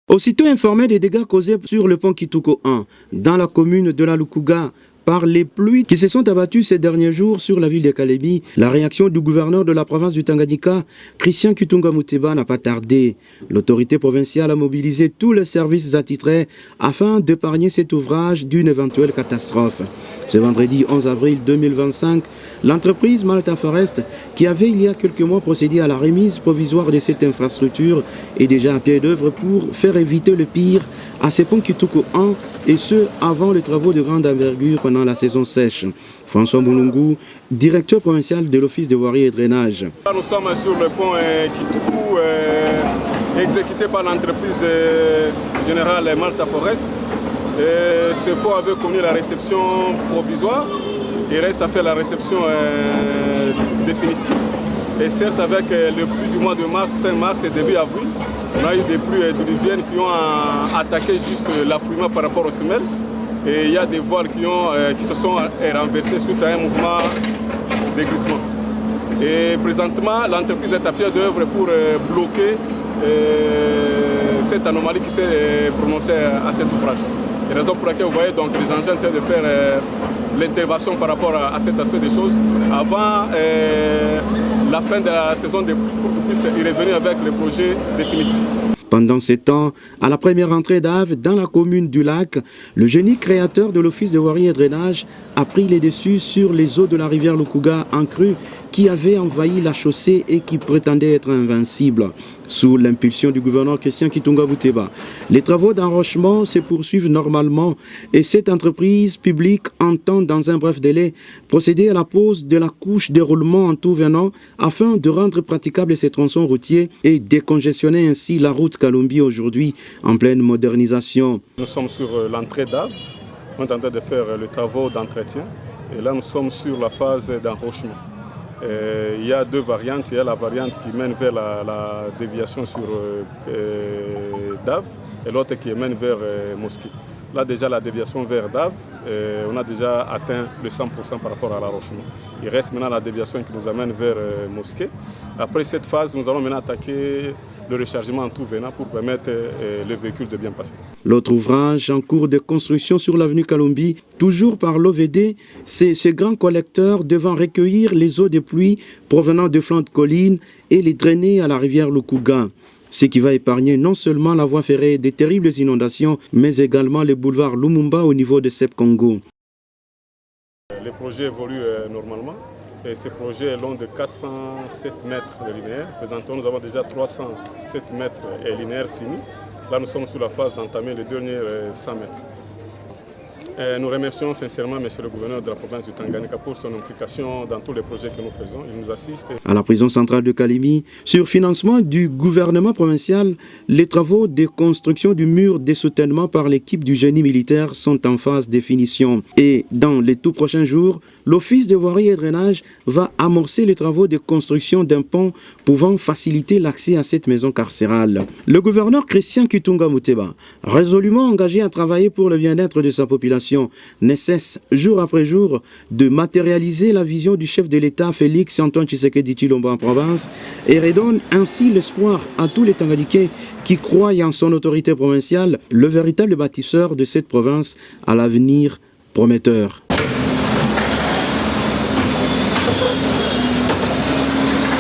Aussitôt informé des dégâts causés sur le pont Kitoko 1, dans la commune de la Lukuga, par les pluies qui se sont abattues ces derniers jours sur la ville de Kalemi, la réaction du gouverneur de la province du Tanganyika, Christian Kitunga Muteba, n'a pas tardé. L'autorité provinciale a mobilisé tous les services attitrés afin d'épargner cet ouvrage d'une éventuelle catastrophe. Ce vendredi 11 avril 2025, l'entreprise Malta Forest, qui avait il y a quelques mois procédé à la remise provisoire de cette infrastructure, est déjà à pied d'œuvre pour faire éviter le pire à ces ponts Kitoko 1, et ce, avant les travaux de grande envergure pendant la saison sèche. François Moulungu, directeur provincial de l'Office de voirie et drainage. Nous sommes sur le pont Kitoko, exécuté par l'entreprise générale Malta Forest. Ce pont avait connu la réception provisoire. Il reste à faire la réception définitive. Et certes, avec le pluie du mois de mars, fin mars et début avril, on a eu des pluies diluviennes qui ont attaqué juste l'affluent par rapport aux semelles. Et il y a des voiles qui se sont renversées suite à un mouvement de glissement. Et présentement, l'entreprise est à pied d'œuvre pour bloquer cette anomalie qui s'est prononcée à cet ouvrage. Et raison pour laquelle vous voyez donc les engins en train de faire l'intervention par rapport à cet aspect des choses avant la fin de la saison des pluies pour qu'ils puissent y revenir avec le projet définitif. Pendant ce temps, à la première entrée d'Ave, dans la commune du Lac, le génie créateur de l'Office de voirie et drainage a pris les dessus sur les eaux de la rivière Lukuga en crue qui avait envahi la chaussée et qui prétendait être invincible. Sous l'impulsion du gouverneur Christian Kitunga Muteba, les travaux d'enrochement se poursuivent normalement et cette entreprise publique entend dans un bref délai procéder à la pose de la couche de roulement en tout venant afin de rendre praticable ces tronçons routiers et décongestionner ainsi la route Kalumbi aujourd'hui en pleine modernisation. Nous sommes sur l'entrée d'Ave, on est en train de faire les travaux d'entretien et là nous sommes sur la phase d'enrochement. Il y a deux variantes. Il y a la variante qui mène vers la déviation sur Dave et l'autre qui mène vers Mosquée. Là déjà la déviation vers Dave, on a déjà atteint le 100% par rapport à l'arrochement. Il reste maintenant la déviation qui nous amène vers Mosquée. Après cette phase, nous allons maintenant attaquer le rechargement en tout venant pour permettre les véhicules de bien passer. L'autre ouvrage en cours de construction sur l'avenue Kalumbi, toujours par l'OVD, c'est ce grand collecteur devant recueillir les eaux de pluie provenant de flancs de collines et les drainer à la rivière Lukuga. Ce qui va épargner non seulement la voie ferrée des terribles inondations, mais également le boulevard Lumumba au niveau de Sep Congo. Le projet évolue normalement et ce projet est long de 407 mètres linéaires. Présentement, nous avons déjà 307 mètres linéaires finis. Là, nous sommes sur la phase d'entamer les derniers 100 mètres. Nous remercions sincèrement M. le gouverneur de la province du Tanganyika pour son implication dans tous les projets que nous faisons. Il nous assiste. À la prison centrale de Kalemi, sur financement du gouvernement provincial, les travaux de construction du mur de soutènement par l'équipe du génie militaire sont en phase de finition. Et dans les tout prochains jours, l'Office de voirie et drainage va amorcer les travaux de construction d'un pont pouvant faciliter l'accès à cette maison carcérale. Le gouverneur Christian Kitunga Muteba, résolument engagé à travailler pour le bien-être de sa population, ne cesse jour après jour de matérialiser la vision du chef de l'État Félix Antoine Tshisekedi Tshilombo en province et redonne ainsi l'espoir à tous les Tanganyikais qui croient en son autorité provinciale, le véritable bâtisseur de cette province à l'avenir prometteur.